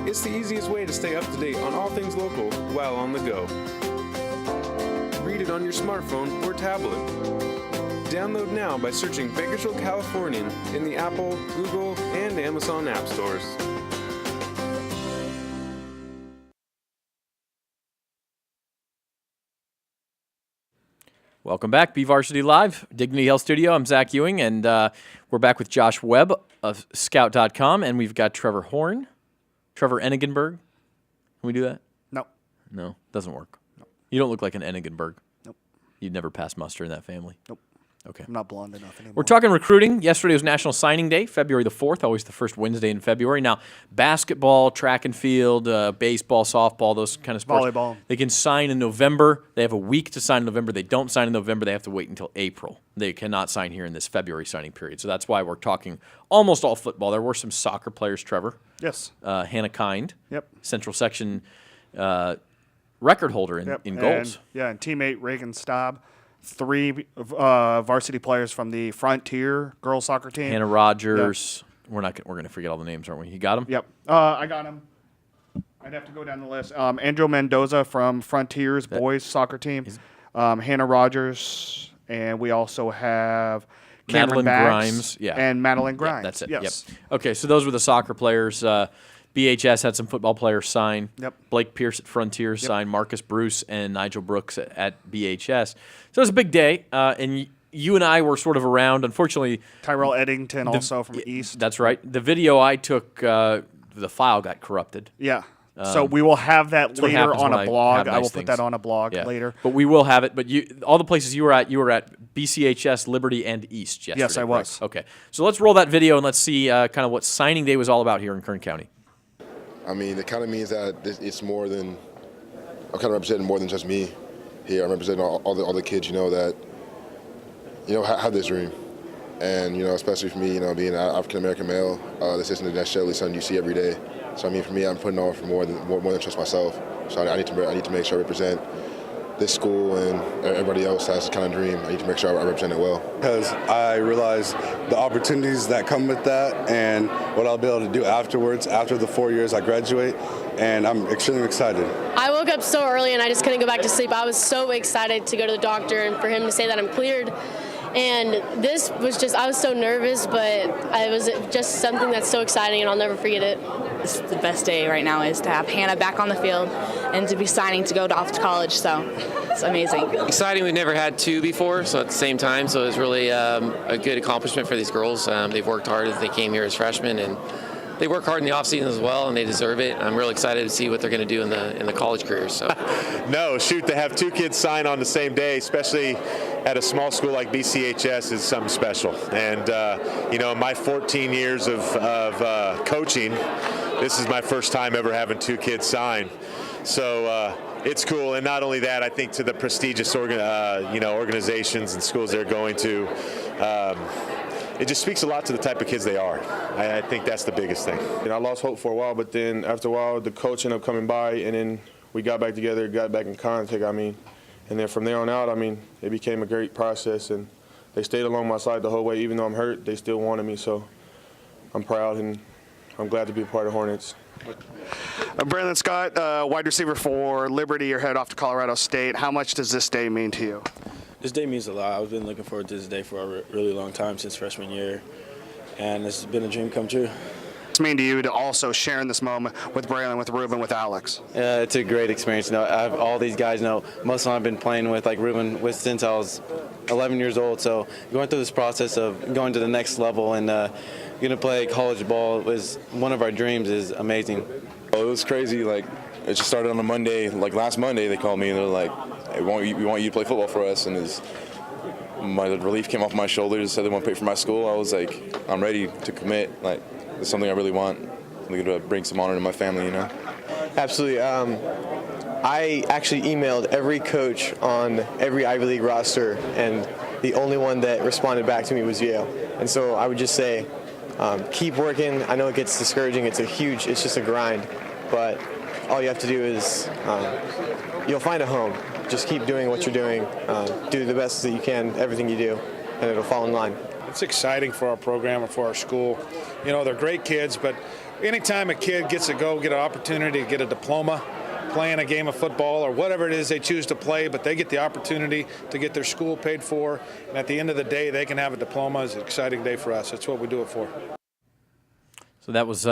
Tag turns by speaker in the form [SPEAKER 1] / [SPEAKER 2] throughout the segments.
[SPEAKER 1] It's the easiest way to stay up to date on all things local while on the go. Read it on your smartphone or tablet. Download now by searching Bakersfield Californian in the Apple, Google, and Amazon app stores.
[SPEAKER 2] Welcome back, BVarsity Live, Dignity Health Studio. I'm Zach Ewing, and we're back with Josh Webb of Scout.com, and we've got Trevor Enigenberg. Can we do that? No, doesn't work.
[SPEAKER 3] No.
[SPEAKER 2] You don't look like an Enigenberg.
[SPEAKER 3] Nope.
[SPEAKER 2] You'd never pass muster in that family.
[SPEAKER 3] Nope.
[SPEAKER 2] Okay.
[SPEAKER 3] I'm not blonde enough anymore.
[SPEAKER 2] We're talking recruiting. Yesterday was National Signing Day, February the 4th, always the first Wednesday in February. Now, basketball, track and field, baseball, softball, those kind of sports.
[SPEAKER 3] Volleyball.
[SPEAKER 2] They can sign in November. They have a week to sign in November. They don't sign in November. They have to wait until April. They cannot sign here in this February signing period. So that's why we're talking almost all football. There were some soccer players, Trevor.
[SPEAKER 3] Yes.
[SPEAKER 2] Hannah Kind.
[SPEAKER 3] Yep.
[SPEAKER 2] Central Section record holder in goals.
[SPEAKER 3] And teammate Reagan Staub. 3 varsity players from the Frontier girls soccer team.
[SPEAKER 2] Hannah Rogers. Yep. We're gonna forget all the names, aren't we? You got them?
[SPEAKER 3] Yep. I got them. I'd have to go down the list. Andrew Mendoza from Frontier's boys soccer team. Hannah Rogers, and we also have Cameron
[SPEAKER 2] Madeline
[SPEAKER 3] Bax
[SPEAKER 2] Grimes. Yeah.
[SPEAKER 3] And Madeline Grimes.
[SPEAKER 2] Yeah, that's it.
[SPEAKER 3] Yes.
[SPEAKER 2] Yep. Okay, so those were the soccer players. BHS had some football players sign.
[SPEAKER 3] Yep.
[SPEAKER 2] Blake Pierce at Frontier signed. Marcus Bruce and Nigel Brooks at BHS. So it was a big day, and you and I were sort of around. Unfortunately,
[SPEAKER 3] Tyrell Eddington also from East.
[SPEAKER 2] That's right. The video I took, the file got corrupted.
[SPEAKER 3] Yeah. So we will have that later on a blog.
[SPEAKER 2] Nice
[SPEAKER 3] I will put that on a blog later.
[SPEAKER 2] But we will have it. But all the places you were at BCHS, Liberty, and East yesterday.
[SPEAKER 3] Yes, I was.
[SPEAKER 2] Right? Okay. So let's roll that video and let's see kind of what signing day was all about here in Kern County.
[SPEAKER 4] I mean, it kind of means that it's more than, I'm kind of representing more than just me here. I'm representing all the kids, that, have this dream. And, especially for me, being an African-American male, this isn't necessarily something you see every day. So, I mean, for me, I'm putting on for more than just myself. So I need to make sure I represent this school and everybody else has this kind of dream. I need to make sure I represent it well.
[SPEAKER 5] Because I realize the opportunities that come with that and what I'll be able to do afterwards, after the 4 years I graduate, and I'm extremely excited. I
[SPEAKER 6] woke up so early and I just couldn't go back to sleep. I was so excited to go to the doctor and for him to say that I'm cleared. And this was just, I was so nervous, but it was just something that's so exciting and I'll never forget it.
[SPEAKER 7] It's the best day right now is to have Hannah back on the field and to be signing to go off to college, so it's amazing.
[SPEAKER 8] Exciting, we've never had 2 before, so at the same time, so it's really a good accomplishment for these girls. They've worked hard as they came here as freshmen, and they work hard in the offseason as well, and they deserve it. I'm really excited to see what they're going to do in the college careers. So.
[SPEAKER 9] No, shoot, to have 2 kids sign on the same day, especially at a small school like BCHS, is something special. And, in my 14 years of coaching, this is my first time ever having 2 kids sign. So it's cool. And not only that, I think to the prestigious organizations and schools they're going to, it just speaks a lot to the type of kids they are. I think that's the biggest thing.
[SPEAKER 10] I lost hope for a while, but then after a while, the coach ended up coming by, and then we got back together, got back in contact, and then from there on out, it became a great process, and they stayed along my side the whole way. Even though I'm hurt, they still wanted me, so I'm proud, and I'm glad to be a part of Hornets.
[SPEAKER 3] Brandon Scott, wide receiver for Liberty. You're headed off to Colorado State. How much does this day mean to you?
[SPEAKER 11] This day means a lot. I've been looking forward to this day for a really long time, since freshman year, and it's been a dream come true.
[SPEAKER 3] What's it mean to you to also sharing this moment with Braylon, with Ruben, with Alex?
[SPEAKER 12] It's a great experience. I have all these guys. Most of them I've been playing with, like Ruben, since I was 11 years old. So going through this process of going to the next level and going to play college ball was one of our dreams. Is amazing.
[SPEAKER 13] Well, it was crazy. It just started on a Monday. Last Monday, they called me and they're like, "Hey, we want you to play football for us." And my relief came off my shoulders. Said they want to pay for my school. I was like, I'm ready to commit. It's something I really want. Something to bring some honor to my family,
[SPEAKER 14] Absolutely. I actually emailed every coach on every Ivy League roster, and the only one that responded back to me was you. And so I would just say, keep working. I know it gets discouraging. It's just a grind. But all you have to do is, you'll find a home. Just keep doing what you're doing. Do the best that you can, everything you do, and it'll fall in line.
[SPEAKER 15] It's exciting for our program and for our school. They're great kids, but anytime a kid gets to go get an opportunity to get a diploma, playing a game of football or whatever it is they choose to play, but they get the opportunity to get their school paid for, and at the end of the day, they can have a diploma. It's an exciting day for us. That's what we do it for.
[SPEAKER 2] So that was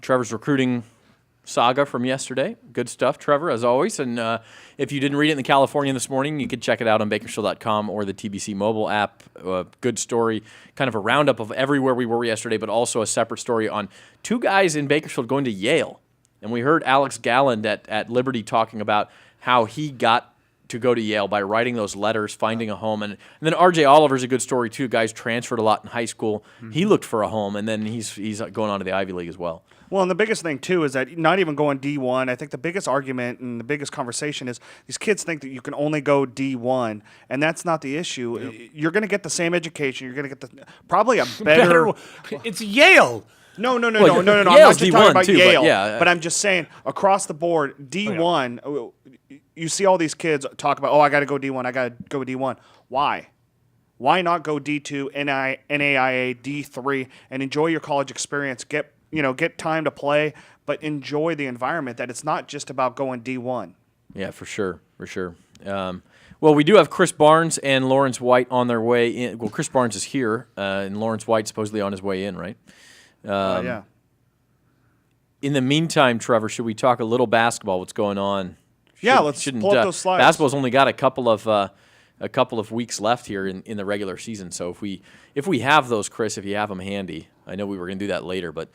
[SPEAKER 2] Trevor's recruiting saga from yesterday. Good stuff, Trevor, as always. And if you didn't read it in the Californian this morning, you could check it out on Bakersfield.com or the TBC mobile app. Good story, kind of a roundup of everywhere we were yesterday, but also a separate story on two guys in Bakersfield going to Yale. And we heard Alex Galland at Liberty talking about how he got to go to Yale by writing those letters, finding a home. And then R.J. Oliver's a good story, too. Guys transferred a lot in high school. Mm-hmm. He looked for a home, and then he's going on to the Ivy League as well.
[SPEAKER 3] Well, and the biggest thing, too, is that not even going D1. I think the biggest argument and the biggest conversation is these kids think that you can only go D1, and that's not the issue. Yep. You're going to get the same education. You're going to get probably a better
[SPEAKER 16] it's Yale.
[SPEAKER 3] No. I'm
[SPEAKER 2] Yale's
[SPEAKER 3] not just talking about
[SPEAKER 2] too,
[SPEAKER 3] Yale.
[SPEAKER 2] But
[SPEAKER 3] I'm just saying across the board, D1, you see all these kids talk about, I got to go D1, I got to go D1. Why? Why not go D2, NAIA, D3, and enjoy your college experience? Get time to play, but enjoy the environment. That it's not just about going D1.
[SPEAKER 2] Yeah, for sure. Well, we do have Chris Barnes and Lawrence White on their way in. Well, Chris Barnes is here, and Lawrence White supposedly on his way in, right?
[SPEAKER 3] Yeah.
[SPEAKER 2] In the meantime, Trevor, should we talk a little basketball? What's going on?
[SPEAKER 3] Let's pull up those slides.
[SPEAKER 2] Basketball's only got a couple of weeks left here in the regular season. So if we have those, Chris, if you have them handy, I know we were going to do that later, but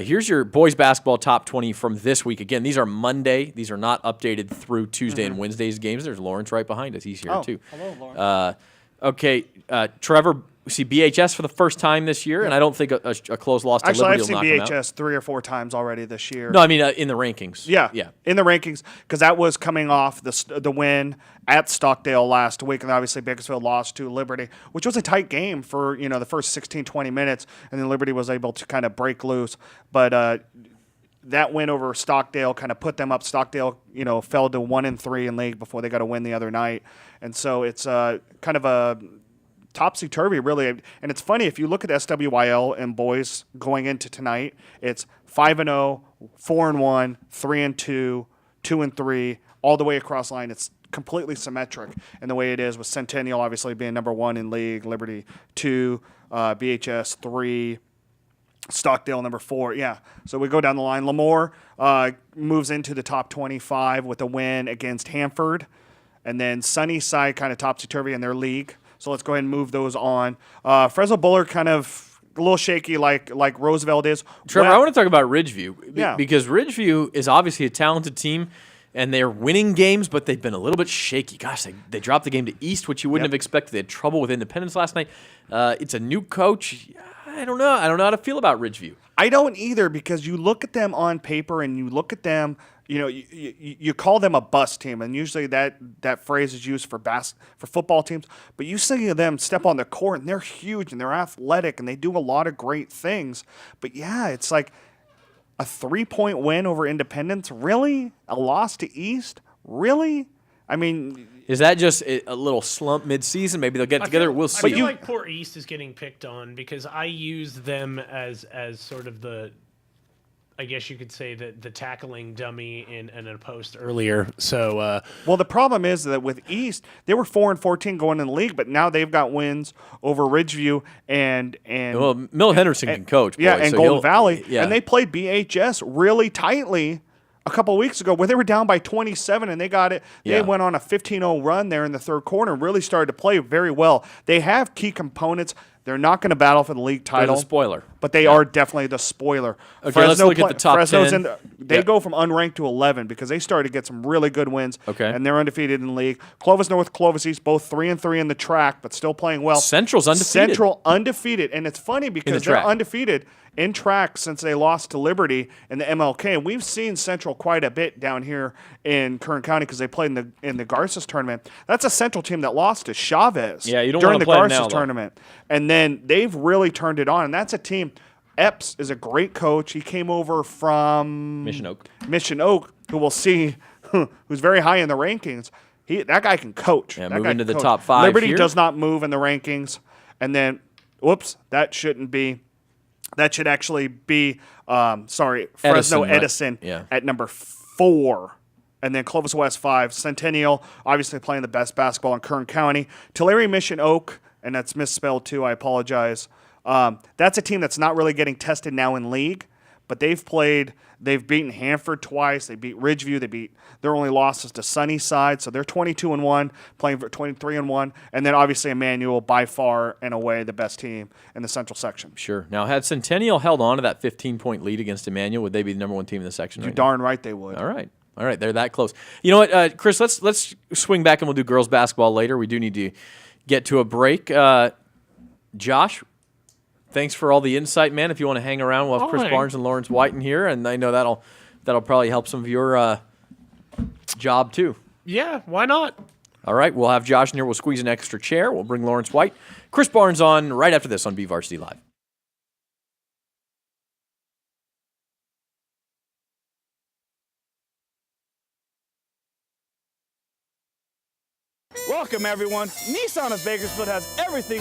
[SPEAKER 2] here's your boys basketball top 20 from this week. Again, these are Monday. These are not updated through Tuesday and Wednesday's games. There's Lawrence right behind us. He's here too.
[SPEAKER 16] Hello, Lawrence.
[SPEAKER 2] Okay, Trevor. We see BHS for the first time this year, and I don't think a close loss to Liberty will knock them out.
[SPEAKER 3] I've seen BHS 3 or 4 times already this year.
[SPEAKER 2] No, I mean in the rankings.
[SPEAKER 3] Yeah, in the rankings, because that was coming off the win at Stockdale last week, and obviously Bakersfield lost to Liberty, which was a tight game for the first 16, 20 minutes, and then Liberty was able to kind of break loose. But that win over Stockdale kind of put them up. Stockdale, fell to 1-3 in league before they got a win the other night, and so it's kind of a topsy-turvy, really. And it's funny, if you look at SWYL and boys going into tonight, it's 5-0, 4-1, 3-2, 2-3, all the way across line. It's completely symmetric in the way it is, with Centennial obviously being number 1 in league, Liberty 2, BHS 3, Stockdale number 4. Yeah, so we go down the line. Lemoore moves into the top 25 with a win against Hanford, and then Sunnyside kind of topsy-turvy in their league. So let's go ahead and move those on. Fresno Bullard kind of a little shaky like Roosevelt is.
[SPEAKER 2] Trevor, I want to talk about Ridgeview because Ridgeview is obviously a talented team, and they're winning games, but they've been a little bit shaky. Gosh, they dropped the game to East, which you wouldn't have expected. They had trouble with Independence last night. It's a new coach. I don't know. I don't know how to feel about Ridgeview.
[SPEAKER 3] I don't either, because you look at them on paper and you look at them, you call them a bus team, and usually that phrase is used for football teams. But you see them step on the court, and they're huge, and they're athletic, and they do a lot of great things. But yeah, it's like a 3-point win over Independence. Really? A loss to East? Really? I mean,
[SPEAKER 2] is that just a little slump mid-season? Maybe they'll get together. We'll see.
[SPEAKER 16] I feel like poor East is getting picked on because I use them as sort of the, I guess you could say, the tackling dummy in a post earlier. So,
[SPEAKER 3] well, the problem is that with East, they were 4-14 going in the league, but now they've got wins over Ridgeview and
[SPEAKER 2] Mill Henderson can coach.
[SPEAKER 3] And Golden Valley, and they played BHS really tightly a couple of weeks ago, where they were down by 27, and they got it. They went on a 15-0 run there in the third quarter and really started to play very well. They have key components. They're not going to battle for the league title.
[SPEAKER 2] They're the spoiler.
[SPEAKER 3] But they are definitely the spoiler.
[SPEAKER 2] Okay, let's look at the top
[SPEAKER 3] Fresno's
[SPEAKER 2] 10.
[SPEAKER 3] They go from unranked to 11 because they started to get some really good wins.
[SPEAKER 2] Okay.
[SPEAKER 3] And they're undefeated in the league. Clovis North, Clovis East, both 3-3 in the track, but still playing well.
[SPEAKER 2] Central's undefeated.
[SPEAKER 3] Central undefeated. And it's funny because they're undefeated in track since they lost to Liberty in the MLK. And we've seen Central quite a bit down here in Kern County because they played in the Garces tournament. That's a Central team that lost to Chavez
[SPEAKER 2] you don't
[SPEAKER 3] during
[SPEAKER 2] want to
[SPEAKER 3] the
[SPEAKER 2] play
[SPEAKER 3] Garces
[SPEAKER 2] now,
[SPEAKER 3] tournament. And then they've really turned it on. And that's a team. Epps is a great coach. He came over from Mission Oak, who we'll see, who's very high in the rankings. That guy can coach.
[SPEAKER 2] Yeah, move into the top 5
[SPEAKER 3] Liberty
[SPEAKER 2] here.
[SPEAKER 3] does not move in the rankings. And then, whoops, that shouldn't be. That should actually be, Fresno
[SPEAKER 2] Edison, right?
[SPEAKER 3] Edison at number 4. And then Clovis West 5. Centennial, obviously playing the best basketball in Kern County. Tulare Mission Oak, and that's misspelled too, I apologize. That's a team that's not really getting tested now in league, but they've beaten Hanford twice. They beat Ridgeview. They beat their only losses to Sunnyside. So they're 22-1, playing for 23-1. And then obviously Emmanuel, by far and away the best team in the Central section.
[SPEAKER 2] Sure. Now, had Centennial held on to that 15-point lead against Emmanuel, would they be the number 1 team in the section?
[SPEAKER 3] You're darn right they would.
[SPEAKER 2] All right. They're that close. You know what, Chris? Let's swing back and we'll do girls basketball later. We do need to get to a break. Josh, thanks for all the insight, man. If you want to hang around, we'll have Chris Barnes and Lawrence White in here, and I know that'll probably help some of your job too.
[SPEAKER 16] Yeah, why not?
[SPEAKER 2] All right, we'll have Josh in here. We'll squeeze an extra chair. We'll bring Lawrence White. Chris Barnes on right after this on BVarsity Live.
[SPEAKER 17] Welcome, everyone. Nissan of Bakersfield has everything